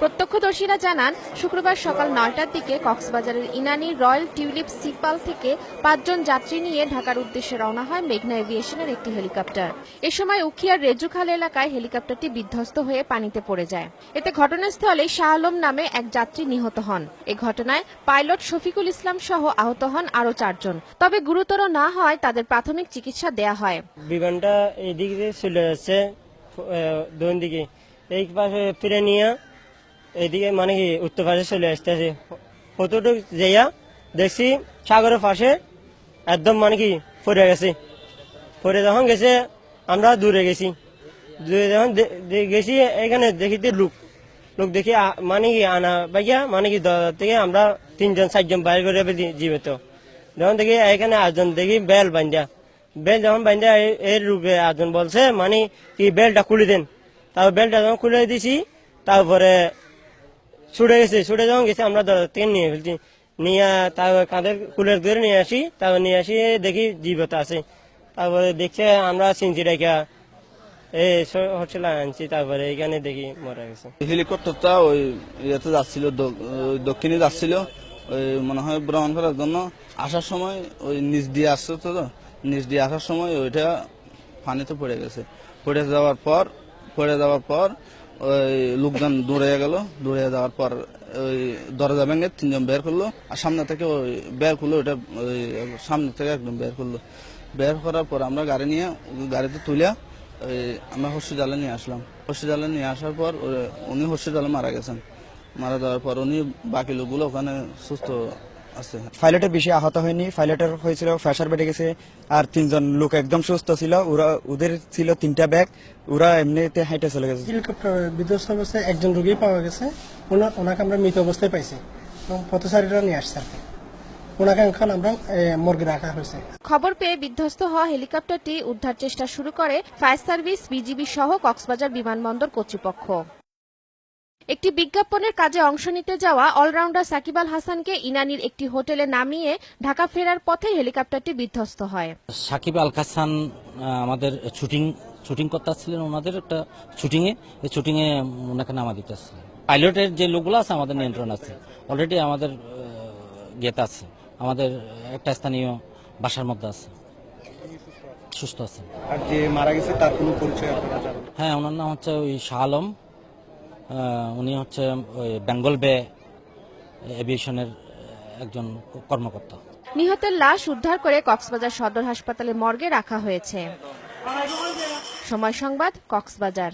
প্রত্যক্ষদর্শীরা জানান, শুক্রবার সকাল ৯টার দিকে কক্সবাজারের ইনানী রয়্যাল টিউলিপ সিপাল থেকে ৫ জন যাত্রী নিয়ে ঢাকার উদ্দেশ্যে রওনা হয় মেঘনা এভিয়েশনের একটি হেলিকপ্টার। এ সময় উখিয়ার রেজুখাল এলাকায় হেলিকপ্টারটি বিধ্বস্ত হয়ে পানিতে পড়ে যায়। এতে ঘটনাস্থলে শাহ আলম নামে এক যাত্রী নিহত হন। এ ঘটনায় পাইলট শফিকুল ইসলাম সহ আহত হন আরও ৪ জন। তবে গুরুতর না হয় তাদের প্রাথমিক চিকিৎসা দেয়া হয়। বিমানটা এইদিকে চলে যাচ্ছে, দক্ষিণ দিকে, এই পাশে ফিরে নিয়ে এইদিকে মানে কি উত্তর পাশে চলে আসতেছে। কতটুকু যাইয়া দেখছি সাগরের পাশে একদম মানে কি পড়ে গেছে। পরে যখন গেছে আমরা দূরে গেছি, দূরে যখন গেছি এখানে দেখিতে লোক দেখি মানে কি আনা বাইয়া মানে কি থেকে আমরা ৩ জন ৪ জন বাইর করে জীবিত। যখন দেখি এখানে ৮ জন দেখি বেল যখন বান্ধা এর রূপে ৮ জন বলছে মানে কি বেলটা খুলে দেন। তারপর বেলটা যখন খুলে দিছি তারপরে ছুটে যখন গেছে আমরা থেকে নিয়ে ফেলছি, নিয়ে তারপর কাঁধের কুলের ধরে নিয়ে আসি, তারপর নিয়ে আসি দেখি জীবিত আছে। তারপরে দেখছে আমরা সিনচি রেখা আনছি, তারপরে এখানে দেখি মারা গেছে। হেলিকপ্টারটা ওই ইয়েতে যাচ্ছিল, দক্ষিণে যাচ্ছিল, ওই মনে হয় ভ্রমণ করার জন্য। আসার সময় ওই নিচ দিয়ে আসছে, তো নিচ দিয়ে আসার সময় ওইটা পানিতে পড়ে গেছে। পড়ে যাওয়ার পর ওই লোকজন দৌড়ে যাওয়ার পর ওই দরজা ভেঙে ৩ জন বের করলো, আর সামনে থেকে ওই বের করলো, ওইটা ওই সামনে থেকে একদম বের করার পর আমরা গাড়িতে তুলে আমরা হসপিটালে নিয়ে আসলাম। হসপিটালে নিয়ে আসার পর উনি হসপিটালে মারা গেছেন। মারা যাওয়ার পর উনি বাকি লোকগুলো ওখানে সুস্থ আছে। পাইলটের বেশি আহত হয়নি, পাইলটের হয়েছিল প্রেসার বেড়ে গেছে, আর ৩ জন লোক একদম সুস্থ ছিল। ওদের ছিল ৩টা ব্যাগ, ওরা এমনিতে হাইটে চলে গেছে। হেলিকপ্টার বিধ্বস্ত অবস্থায় একজন রোগী পাওয়া গেছে, ওনাকে আমরা মৃত অবস্থায় পাইছি এবং পথচারীরা নিয়ে আসছে আর কি। ওনাকে এখন আমরা মর্গে রাখা হয়েছে। খবর পেয়ে বিধ্বস্ত হওয়া হেলিকপ্টারটি উদ্ধার চেষ্টা শুরু করে ফায়ার সার্ভিস, বিজিবি সহ কক্সবাজার বিমানবন্দর কর্তৃপক্ষ। একটি বিজ্ঞাপনের কাজে অংশ নিতে যাওয়া অলরাউন্ডার সাকিব আল হাসানকে ইনানীর একটি হোটেলে নামিয়ে ঢাকা ফেরার পথে হেলিকপ্টারটি বিধ্বস্ত হয়। সাকিব আল হাসান আমাদের শুটিং করতে আসছিলেন, ওনাদের একটা শুটিংয়ে ওনাকে নামা দিতে আসছিলেন। পাইলটের যে লোকগুলো আছে আমাদের নিয়ন্ত্রণ আছে, অলরেডি আমাদের গেট আছে, আমাদের একটা স্থানীয় বাসার মধ্যে আছে, সুস্থ আছে। আর যে মারা গেছে তার কোনো পরিচয় আপনারা জানেন? হ্যাঁ, ওনার নাম হচ্ছে ওই শাহ আলম, উনি হচ্ছে ওই বেঙ্গল বে এভিয়েশনের একজন কর্মকর্তা। নিহতের লাশ উদ্ধার করে কক্সবাজার সদর হাসপাতালে মর্গে রাখা হয়েছে। সময় সংবাদ, কক্সবাজার।